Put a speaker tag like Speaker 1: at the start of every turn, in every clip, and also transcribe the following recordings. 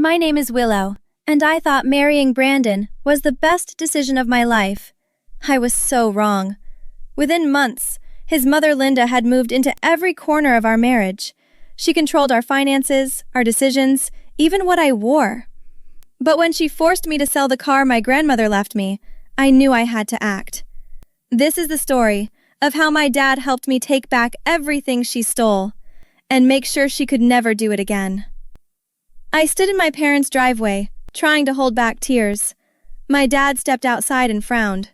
Speaker 1: My name is Willow, and I thought marrying Brandon was the best decision of my life. I was so wrong. Within months, his mother Linda had moved into every corner of our marriage. She controlled our finances, our decisions, even what I wore. But when she forced me to sell the car my grandmother left me, I knew I had to act. This is the story of how my dad helped me take back everything she stole and make sure she could never do it again. I stood in my parents' driveway, trying to hold back tears. My dad stepped outside and frowned.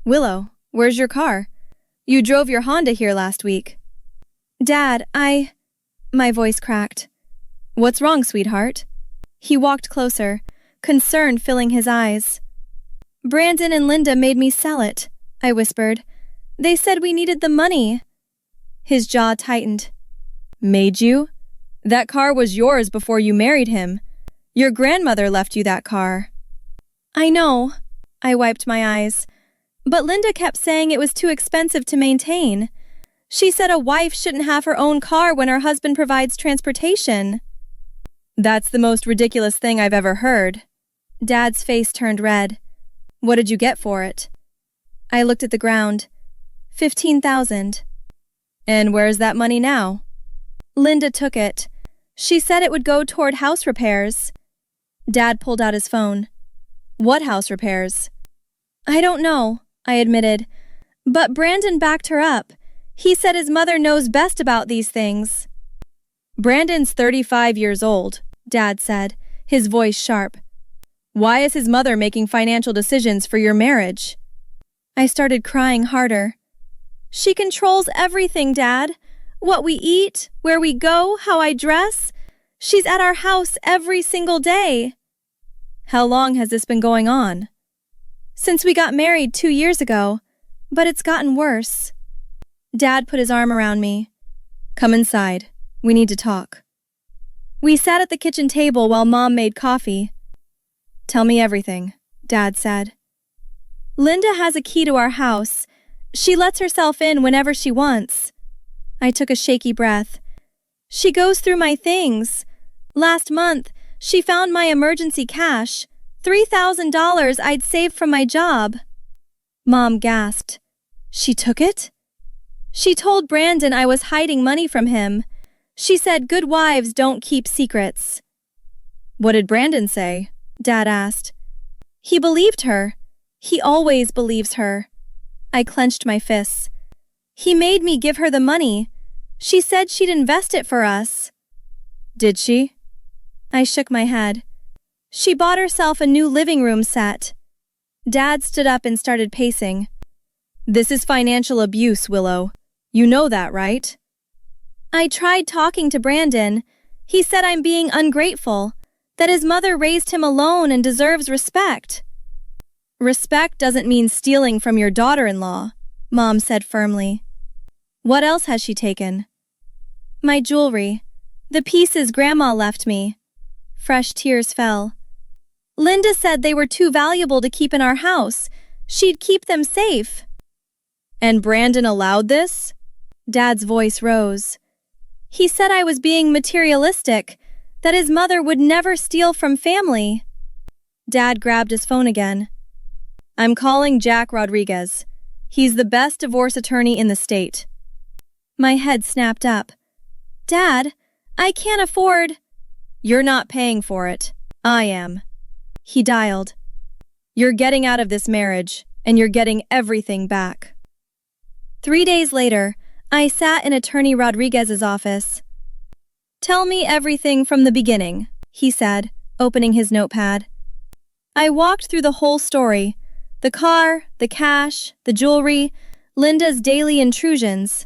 Speaker 1: "Willow, where's your car? You drove your Honda here last week." "Dad, My voice cracked. "What's wrong, sweetheart?" He walked closer, concern filling his eyes. "Brandon and Linda made me sell it," I whispered. "They said we needed the money." His jaw tightened. "Made you? That car was yours before you married him. Your grandmother left you that car." "I know," I wiped my eyes. "But Linda kept saying it was too expensive to maintain. She said a wife shouldn't have her own car when her husband provides transportation." "That's the most ridiculous thing I've ever heard." Dad's face turned red. "What did you get for it?" I looked at the ground. 15,000. "And where's that money now?" "Linda took it. She said it would go toward house repairs." Dad pulled out his phone. "What house repairs?" "I don't know," I admitted. "But Brandon backed her up. He said his mother knows best about these things." "Brandon's 35 years old," Dad said, his voice sharp. "Why is his mother making financial decisions for your marriage?" I started crying harder. "She controls everything, Dad. What we eat, where we go, how I dress. She's at our house every single day." "How long has this been going on?" "Since we got married 2 years ago, but it's gotten worse." Dad put his arm around me. "Come inside. We need to talk." We sat at the kitchen table while Mom made coffee. "Tell me everything," Dad said. "Linda has a key to our house. She lets herself in whenever she wants." I took a shaky breath. "She goes through my things. Last month, she found my emergency cash, $3,000 I'd saved from my job." Mom gasped. "She took it?" "She told Brandon I was hiding money from him. She said good wives don't keep secrets." "What did Brandon say?" Dad asked. "He believed her. He always believes her." I clenched my fists. "He made me give her the money. She said she'd invest it for us." "Did she?" I shook my head. "She bought herself a new living room set." Dad stood up and started pacing. "This is financial abuse, Willow. You know that, right?" "I tried talking to Brandon. He said I'm being ungrateful, that his mother raised him alone and deserves respect." "Respect doesn't mean stealing from your daughter-in-law," Mom said firmly. "What else has she taken?" "My jewelry. The pieces Grandma left me." Fresh tears fell. "Linda said they were too valuable to keep in our house. She'd keep them safe." "And Brandon allowed this?" Dad's voice rose. "He said I was being materialistic, that his mother would never steal from family." Dad grabbed his phone again. "I'm calling Jack Rodriguez. He's the best divorce attorney in the state." My head snapped up. "Dad, I can't afford—" "You're not paying for it. I am." He dialed. "You're getting out of this marriage, and you're getting everything back." 3 days later, I sat in Attorney Rodriguez's office. "Tell me everything from the beginning," he said, opening his notepad. I walked through the whole story: the car, the cash, the jewelry, Linda's daily intrusions.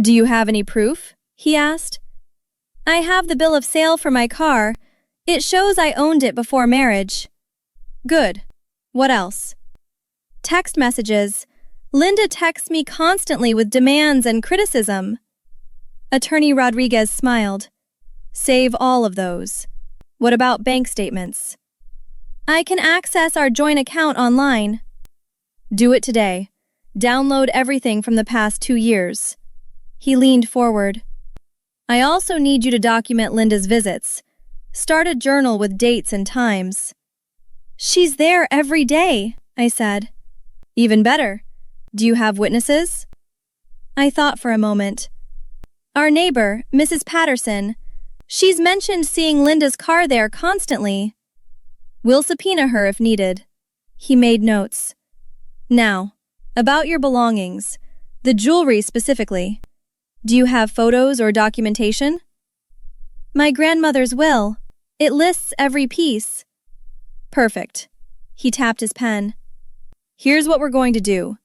Speaker 1: "Do you have any proof?" he asked. "I have the bill of sale for my car. It shows I owned it before marriage." "Good. What else?" "Text messages. Linda texts me constantly with demands and criticism." Attorney Rodriguez smiled. "Save all of those. What about bank statements?" "I can access our joint account online." "Do it today. Download everything from the past 2 years." He leaned forward. "I also need you to document Linda's visits. Start a journal with dates and times. She's there every day, I said. Even better. Do you have witnesses? I thought for a moment. Our neighbor, Mrs. Patterson. She's mentioned seeing Linda's car there constantly. We'll subpoena her if needed. He made notes. Now, about your belongings, the jewelry specifically. Do you have photos or documentation? My grandmother's will. It lists every piece. Perfect. He tapped his pen. Here's what we're going to do.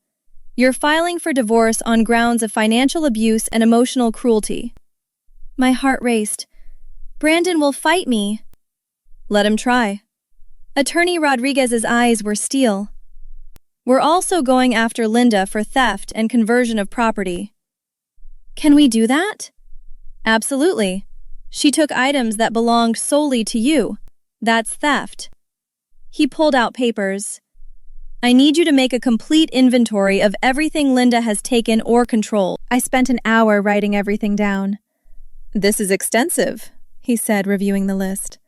Speaker 1: You're filing for divorce on grounds of financial abuse and emotional cruelty. My heart raced. Brandon will fight me. Let him try. Attorney Rodriguez's eyes were steel. We're also going after Linda for theft and conversion of property. Can we do that? Absolutely. She took items that belonged solely to you. That's theft. He pulled out papers. I need you to make a complete inventory of everything Linda has taken or controlled. I spent an hour writing everything down. This is extensive, he said, reviewing the list.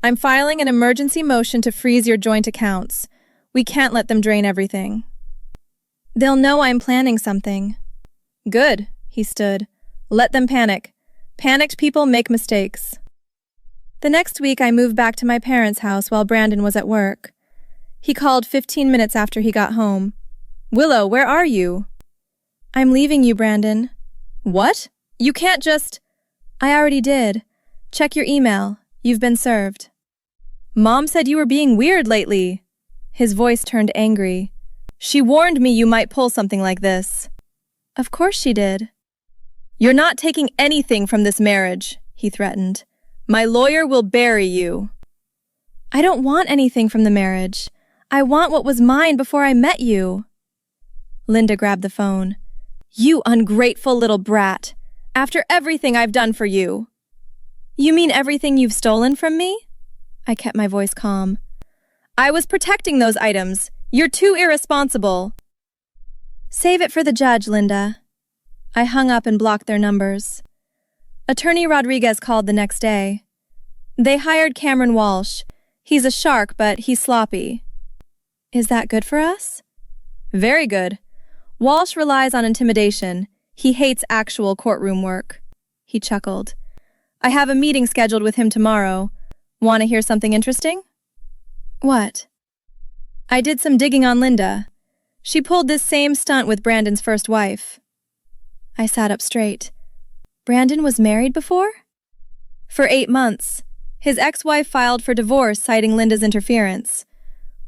Speaker 1: I'm filing an emergency motion to freeze your joint accounts. We can't let them drain everything. They'll know I'm planning something. Good, he stood. Let them panic. Panicked people make mistakes. The next week I moved back to my parents' house while Brandon was at work. He called 15 minutes after he got home. Willow, where are you? I'm leaving you, Brandon. What? You can't just… I already did. Check your email. You've been served. Mom said you were being weird lately. His voice turned angry. She warned me you might pull something like this. Of course she did. You're not taking anything from this marriage, he threatened. My lawyer will bury you. I don't want anything from the marriage. I want what was mine before I met you. Linda grabbed the phone. You ungrateful little brat. After everything I've done for you. You mean everything you've stolen from me? I kept my voice calm. I was protecting those items. You're too irresponsible. Save it for the judge, Linda. I hung up and blocked their numbers. Attorney Rodriguez called the next day. They hired Cameron Walsh. He's a shark, but he's sloppy. Is that good for us? Very good. Walsh relies on intimidation. He hates actual courtroom work. He chuckled. I have a meeting scheduled with him tomorrow. Want to hear something interesting? What? I did some digging on Linda. She pulled this same stunt with Brandon's first wife. I sat up straight. Brandon was married before? For 8 months. His ex-wife filed for divorce citing Linda's interference.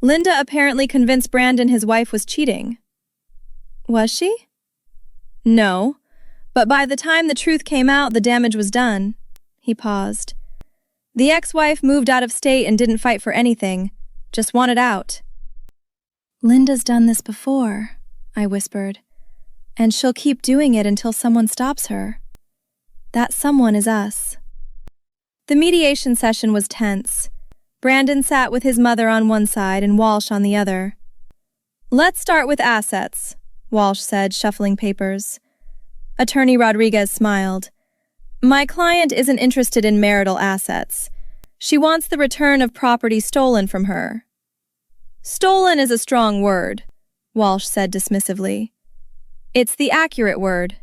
Speaker 1: Linda apparently convinced Brandon his wife was cheating. Was she? No, but by the time the truth came out, the damage was done. He paused. The ex-wife moved out of state and didn't fight for anything, just wanted out. Linda's done this before, I whispered, and she'll keep doing it until someone stops her. That someone is us. The mediation session was tense. Brandon sat with his mother on one side and Walsh on the other. Let's start with assets, Walsh said, shuffling papers. Attorney Rodriguez smiled. My client isn't interested in marital assets. She wants the return of property stolen from her. Stolen is a strong word, Walsh said dismissively. It's the accurate word.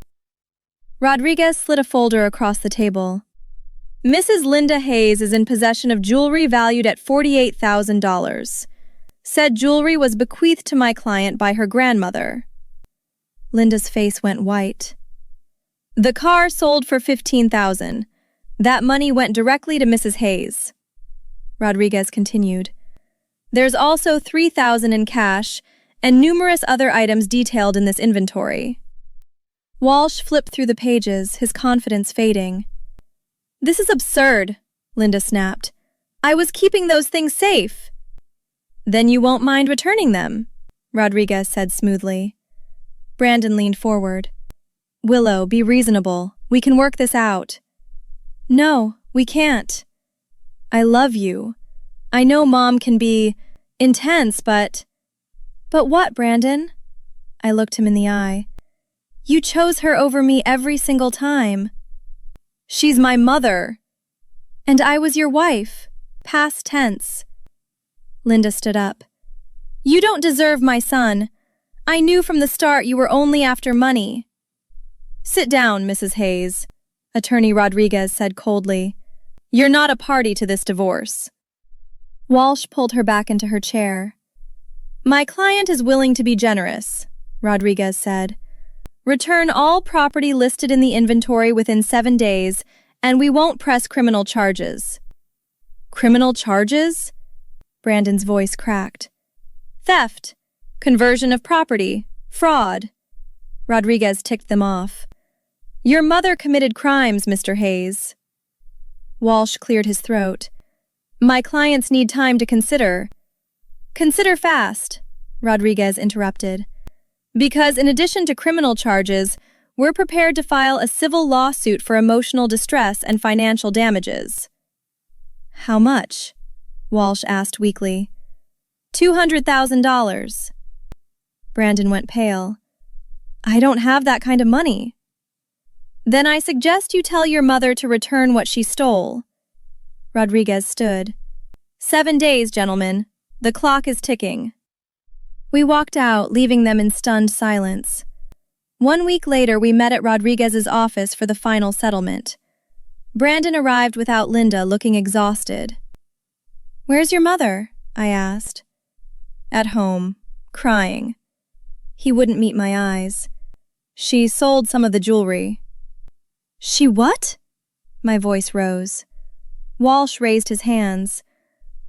Speaker 1: Rodriguez slid a folder across the table. Mrs. Linda Hayes is in possession of jewelry valued at $48,000. Said jewelry was bequeathed to my client by her grandmother. Linda's face went white. The car sold for $15,000. That money went directly to Mrs. Hayes. Rodriguez continued. There's also $3,000 in cash and numerous other items detailed in this inventory. Walsh flipped through the pages, his confidence fading. This is absurd, Linda snapped. I was keeping those things safe. Then you won't mind returning them, Rodriguez said smoothly. Brandon leaned forward. Willow, be reasonable. We can work this out. No, we can't. I love you. I know Mom can be intense, but… But what, Brandon? I looked him in the eye. You chose her over me every single time. She's my mother. And I was your wife. Past tense. Linda stood up. You don't deserve my son. I knew from the start you were only after money. Sit down, Mrs. Hayes, Attorney Rodriguez said coldly. You're not a party to this divorce. Walsh pulled her back into her chair. My client is willing to be generous, Rodriguez said. Return all property listed in the inventory within 7 days, and we won't press criminal charges. Criminal charges? Brandon's voice cracked. Theft, conversion of property, fraud. Rodriguez ticked them off. Your mother committed crimes, Mr. Hayes. Walsh cleared his throat. My clients need time to consider. Consider fast, Rodriguez interrupted. Because in addition to criminal charges, we're prepared to file a civil lawsuit for emotional distress and financial damages. How much? Walsh asked weakly. $200,000. Brandon went pale. I don't have that kind of money. Then I suggest you tell your mother to return what she stole. Rodriguez stood. 7 days, gentlemen. The clock is ticking. We walked out, leaving them in stunned silence. 1 week later, we met at Rodriguez's office for the final settlement. Brandon arrived without Linda, looking exhausted. Where's your mother? I asked. At home, crying. He wouldn't meet my eyes. She sold some of the jewelry. She what? My voice rose. Walsh raised his hands.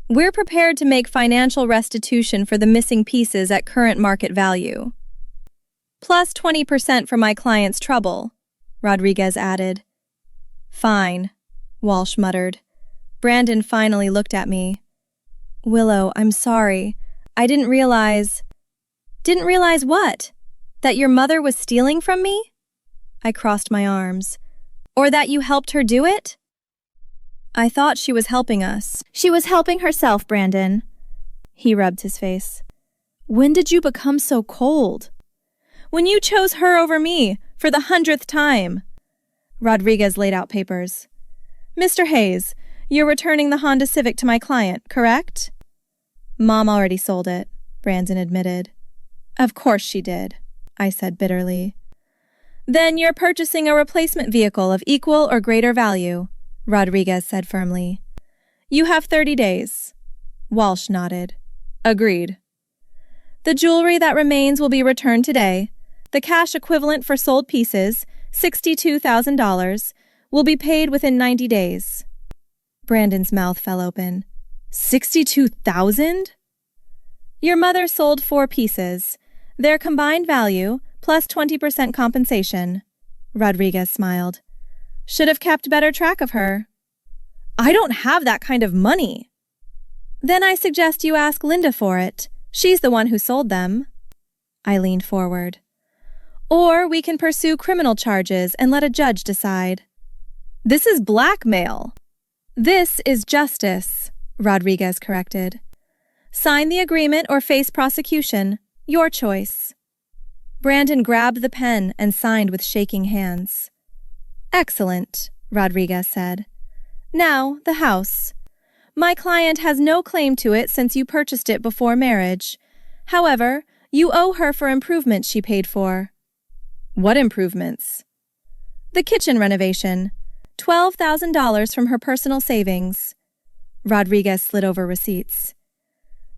Speaker 1: We're prepared to make financial restitution for the missing pieces at current market value. Plus 20% for my client's trouble, Rodriguez added. Fine, Walsh muttered. Brandon finally looked at me. Willow, I'm sorry. I didn't realize... Didn't realize what? That your mother was stealing from me? I crossed my arms. Or that you helped her do it? I thought she was helping us. She was helping herself, Brandon. He rubbed his face. When did you become so cold? When you chose her over me, for the 100th time. Rodriguez laid out papers. Mr. Hayes, you're returning the Honda Civic to my client, correct? Mom already sold it, Brandon admitted. Of course she did, I said bitterly. Then you're purchasing a replacement vehicle of equal or greater value, Rodriguez said firmly. You have 30 days. Walsh nodded. Agreed. The jewelry that remains will be returned today. The cash equivalent for sold pieces, $62,000, will be paid within 90 days. Brandon's mouth fell open. 62,000? Your mother sold 4 pieces. Their combined value, plus 20% compensation. Rodriguez smiled. Should have kept better track of her. I don't have that kind of money. Then I suggest you ask Linda for it. She's the one who sold them. I leaned forward. Or we can pursue criminal charges and let a judge decide. This is blackmail. This is justice, Rodriguez corrected. Sign the agreement or face prosecution. Your choice. Brandon grabbed the pen and signed with shaking hands. Excellent, Rodriguez said. Now, the house. My client has no claim to it since you purchased it before marriage. However, you owe her for improvements she paid for. What improvements? The kitchen renovation. $12,000 from her personal savings. Rodriguez slid over receipts.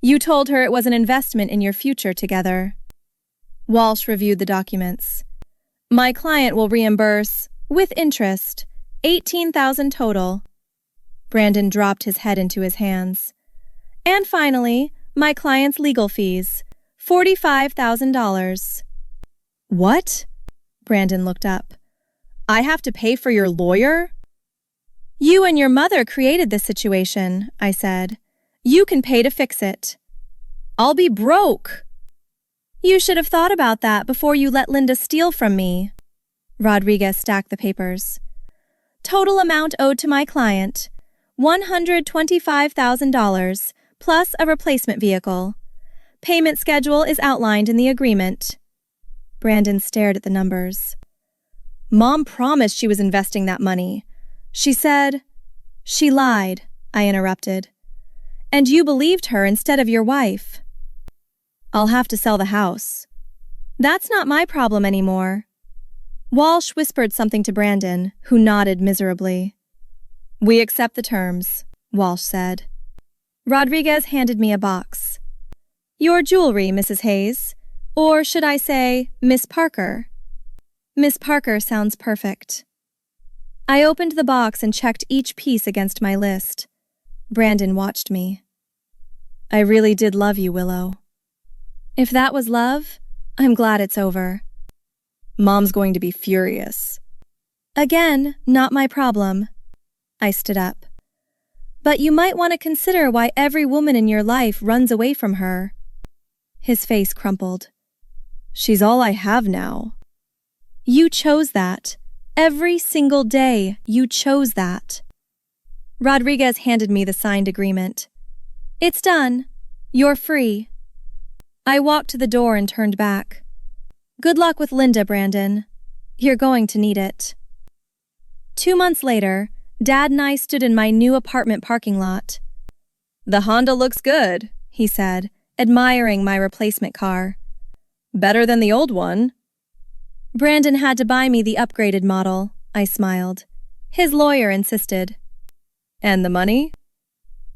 Speaker 1: You told her it was an investment in your future together. Walsh reviewed the documents. My client will reimburse, with interest, $18,000 total. Brandon dropped his head into his hands. And finally, my client's legal fees, $45,000. What? Brandon looked up. I have to pay for your lawyer? You and your mother created this situation, I said. You can pay to fix it. I'll be broke. You should have thought about that before you let Linda steal from me. Rodriguez stacked the papers. Total amount owed to my client, $125,000, plus a replacement vehicle. Payment schedule is outlined in the agreement. Brandon stared at the numbers. Mom promised she was investing that money. She said She lied, I interrupted. And you believed her instead of your wife. I'll have to sell the house. That's not my problem anymore. Walsh whispered something to Brandon, who nodded miserably. We accept the terms, Walsh said. Rodriguez handed me a box. Your jewelry, Mrs. Hayes. Or should I say, Miss Parker? Miss Parker sounds perfect. I opened the box and checked each piece against my list. Brandon watched me. I really did love you, Willow. If that was love, I'm glad it's over. Mom's going to be furious. Again, not my problem. I stood up. But you might want to consider why every woman in your life runs away from her. His face crumpled. She's all I have now. You chose that. Every single day, you chose that. Rodriguez handed me the signed agreement. It's done. You're free. I walked to the door and turned back. Good luck with Linda, Brandon. You're going to need it. 2 months later, Dad and I stood in my new apartment parking lot. The Honda looks good, he said, admiring my replacement car. Better than the old one. Brandon had to buy me the upgraded model, I smiled. His lawyer insisted. And the money?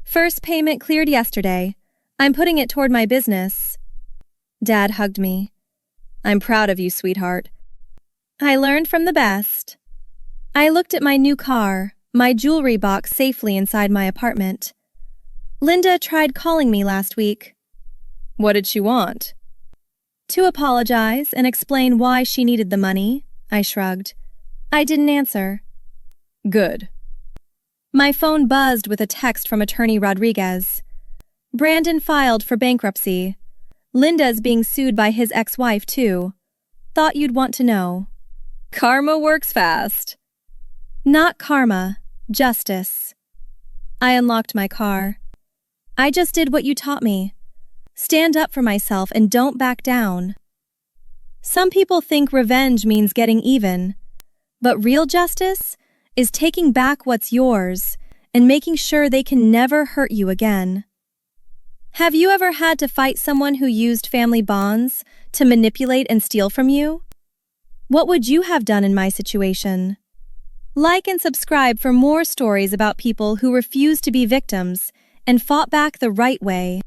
Speaker 1: First payment cleared yesterday. I'm putting it toward my business. Dad hugged me. I'm proud of you, sweetheart. I learned from the best. I looked at my new car, my jewelry box safely inside my apartment. Linda tried calling me last week. What did she want? To apologize and explain why she needed the money, I shrugged. I didn't answer. Good. My phone buzzed with a text from attorney Rodriguez. Brandon filed for bankruptcy. Linda's being sued by his ex-wife, too. Thought you'd want to know. Karma works fast. Not karma, justice. I unlocked my car. I just did what you taught me. Stand up for myself and don't back down. Some people think revenge means getting even, but real justice is taking back what's yours and making sure they can never hurt you again. Have you ever had to fight someone who used family bonds to manipulate and steal from you? What would you have done in my situation? Like and subscribe for more stories about people who refused to be victims and fought back the right way.